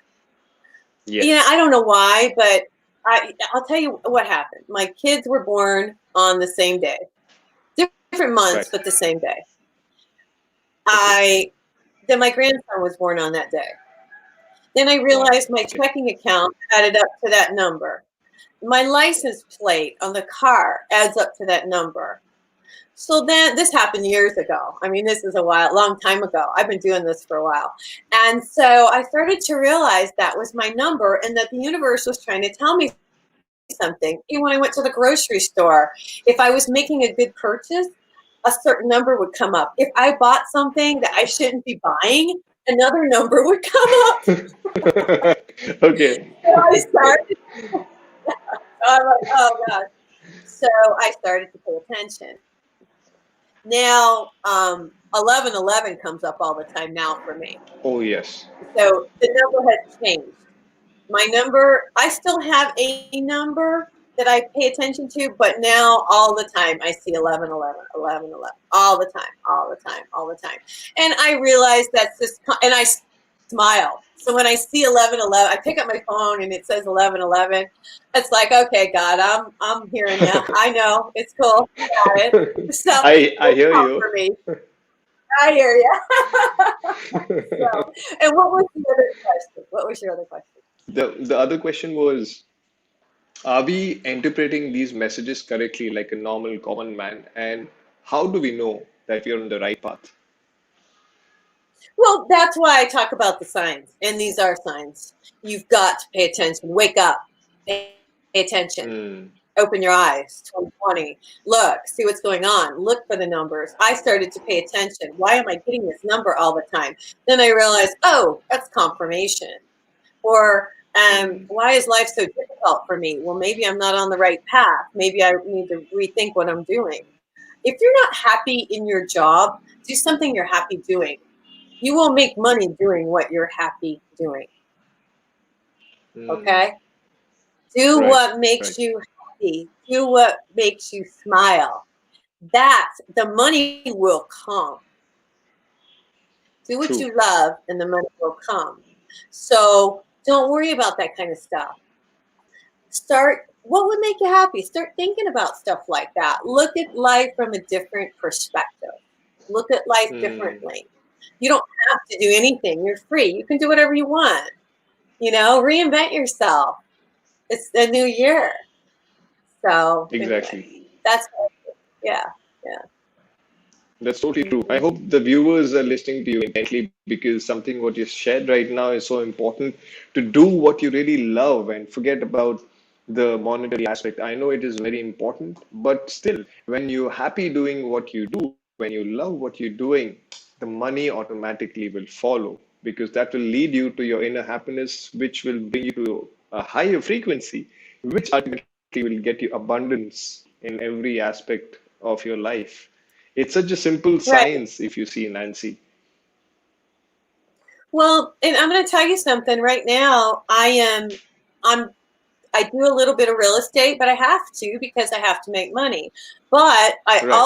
yes, I don't know why, but I'll tell you what happened. My kids were born on the same day, different months, right. but the same day. Okay, I Then my grandson was born on that day. Then I wow. realized my Okay. checking account added up to that number. My license plate on the car adds up to that number. So then this happened years ago. I mean, this is long time ago. I've been doing this for a while. And so I started to realize that was my number and that the universe was trying to tell me something. Even when I went to the grocery store, if I was making a good purchase, a certain number would come up. If I bought something that I shouldn't be buying, another number would come up. Okay. So I started, I'm like, oh God. So I started to pay attention. Now, 1111 comes up all the time now for me. Oh, yes. So the number has changed. My number, I still have a number that I pay attention to, but now all the time I see 1111, 1111, all the time, all the time, all the time. And I realize that's just, and I smile. So when I see 1111, I pick up my phone and it says 1111. It's like, okay, God, I'm hearing you. I know it's cool. Got it. So I it's hear you. confirmation. I hear you. So, and what was the other question? What was your other question? The other question was, are we interpreting these messages correctly like a normal common man? And how do we know that we are on the right path? Well, that's why I talk about the signs, and these are signs. You've got to pay attention. Wake up, pay attention. Mm, Open your eyes. 2020. Look, see what's going on. Look for the numbers. I started to pay attention. Why am I getting this number all the time? Then I realized, oh, that's confirmation. Or mm, why is life so difficult for me? Well, maybe I'm not on the right path. Maybe I need to rethink what I'm doing. If you're not happy in your job, do something you're happy doing. You will make money doing what you're happy doing. mm. Okay? Do Right, what makes right. you happy. Do what makes you smile. That the money will come. Do what True. you love and the money will come. So don't worry about that kind of stuff. Start what would make you happy? Start thinking about stuff like that. Look at life from a different perspective. Look at life Mm, differently. You don't have to do anything. You're free. You can do whatever you want. Reinvent yourself. It's a new year. So anyway, exactly. that's yeah, yeah. That's totally true. I hope the viewers are listening to you intently because something what you shared right now is so important to do what you really love and forget about the monetary aspect. I know it is very important, but still, when you're happy doing what you do, when you love what you're doing, the money automatically will follow because that will lead you to your inner happiness, which will bring you to a higher frequency, which ultimately will get you abundance in every aspect of your life. It's such a simple Right. science if you see, Nancy. Well, and I'm going to tell you something right now. I'm I do a little bit of real estate, but I have to because I have to make money. But Right.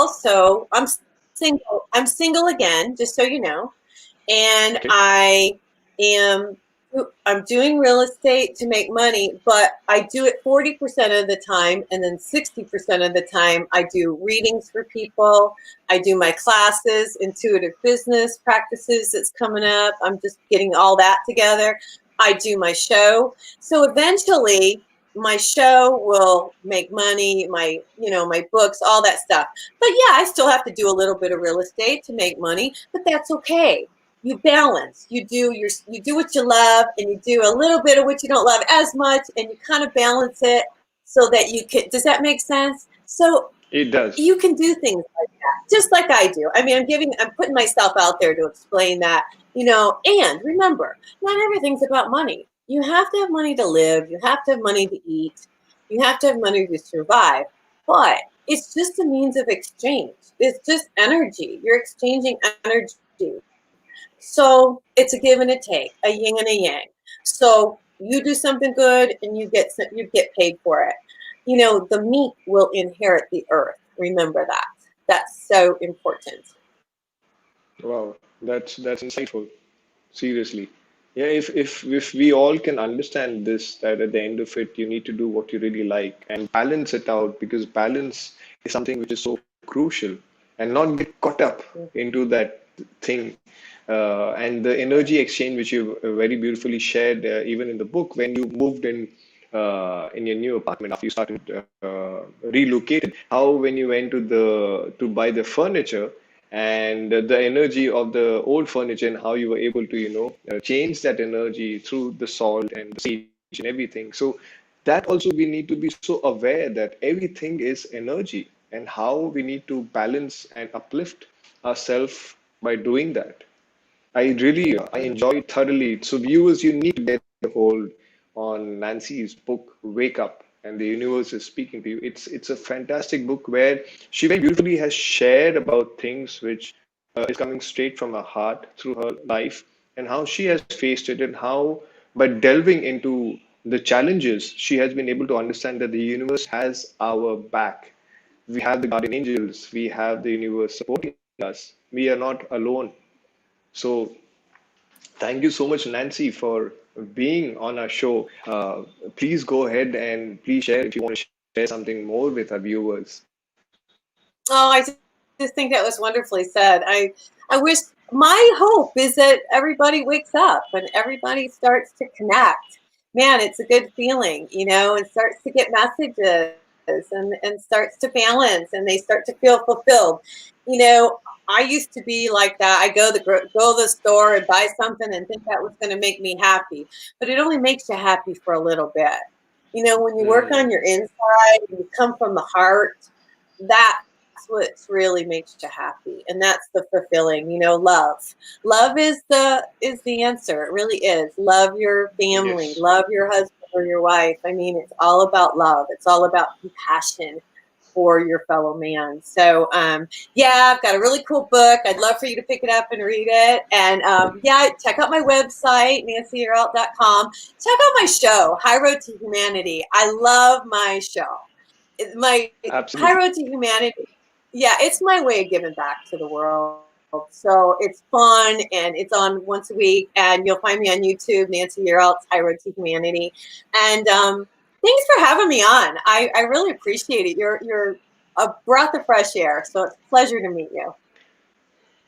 I'm single. I'm single again, just so you know. And Okay. I'm doing real estate to make money, but I do it 40% of the time, and then 60% of the time I do readings for people. I do my classes, intuitive business practices that's coming up. I'm just getting all that together. I do my show. So eventually my show will make money, my books, all that stuff. But yeah, I still have to do a little bit of real estate to make money, but that's okay you balance. You do what you love, and you do a little bit of what you don't love as much, and you kind of balance it so that you can. Does that make sense? So It does. you can do things like that, just like I do. I mean, I'm putting myself out there to explain that, and remember, not everything's about money. You have to have money to live, you have to have money to eat, you have to have money to survive, but it's just a means of exchange. It's just energy. You're exchanging energy. So it's a give and a take, a yin and a yang. So you do something good and you get paid for it. The meek will inherit the earth. Remember that. That's so important. Wow, that's insightful. Seriously. Yeah, if we all can understand this, that at the end of it, you need to do what you really like and balance it out, because balance is something which is so crucial, and not get caught up into that thing. And the energy exchange, which you very beautifully shared, even in the book, when you moved in your new apartment after you started relocated, how when you went to buy the furniture, and the energy of the old furniture, and how you were able to change that energy through the salt and the sage and everything. So that also, we need to be so aware that everything is energy, and how we need to balance and uplift ourselves by doing that. I enjoyed thoroughly. So viewers, you need to get a hold on Nancy's book, Wake Up, and the Universe is Speaking to You. It's a fantastic book where she very beautifully has shared about things which is coming straight from her heart through her life, and how she has faced it, and how by delving into the challenges, she has been able to understand that the universe has our back. We have the guardian angels, we have the universe supporting us. We are not alone. So thank you so much, Nancy, for being on our show. Please go ahead and please share if you want to share something more with our viewers. Oh, I just think that was wonderfully said. I wish my hope is that everybody wakes up and everybody starts to connect. Man, it's a good feeling, and starts to get messages and starts to balance and they start to feel fulfilled. You know, I used to be like that. I go to the store and buy something and think that was going to make me happy, but it only makes you happy for a little bit. When you work on Mm, your inside and you come from the heart, that's what really makes you happy, and that's the fulfilling, love. Love is the answer. It really is. Love your family, yes, love your husband or your wife. I mean, it's all about love. It's all about compassion for your fellow man. So yeah, I've got a really cool book. I'd love for you to pick it up and read it. And yeah, check out my website, nancyyearout.com. Check out my show, High Road to Humanity. I love my show. My High absolutely. Road to Humanity, yeah, it's my way of giving back to the world. So it's fun and it's on once a week, and you'll find me on YouTube, Nancy Yearout's High Road to Humanity. And thanks for having me on. I really appreciate it. You're a breath of fresh air, so it's a pleasure to meet you.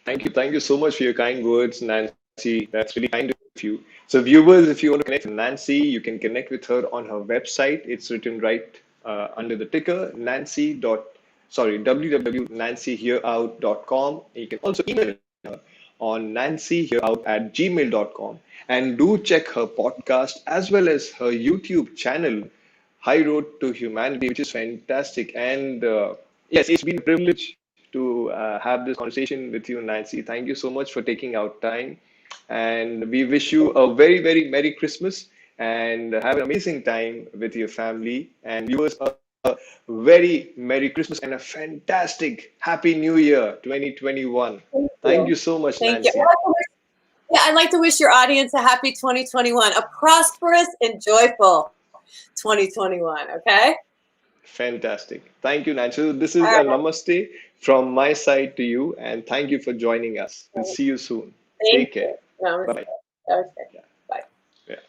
Thank you so much for your kind words, Nancy. That's really kind of you. So, viewers, if you want to connect with Nancy, you can connect with her on her website. It's written right under the ticker, www.nancyhereout.com. You can also email her on nancyhereout@gmail.com. And do check her podcast as well as her YouTube channel, High Road to Humanity, which is fantastic. And yes, it's been a privilege to have this conversation with you, Nancy. Thank you so much for taking out time. And we wish you a very, very Merry Christmas and have an amazing time with your family. And viewers, a very Merry Christmas and a fantastic Happy New Year 2021. Thank Thank you. you so much, Thank you. Nancy. Yeah, I'd like to wish your audience a happy 2021, a prosperous and joyful 2021. Okay. Fantastic. Thank you, Nancy. So this All is a right. namaste from my side to you, and thank you for joining us. We'll see you soon. Thank Take you. care. Namaste. Bye bye. Okay. Yeah. Bye. Yeah.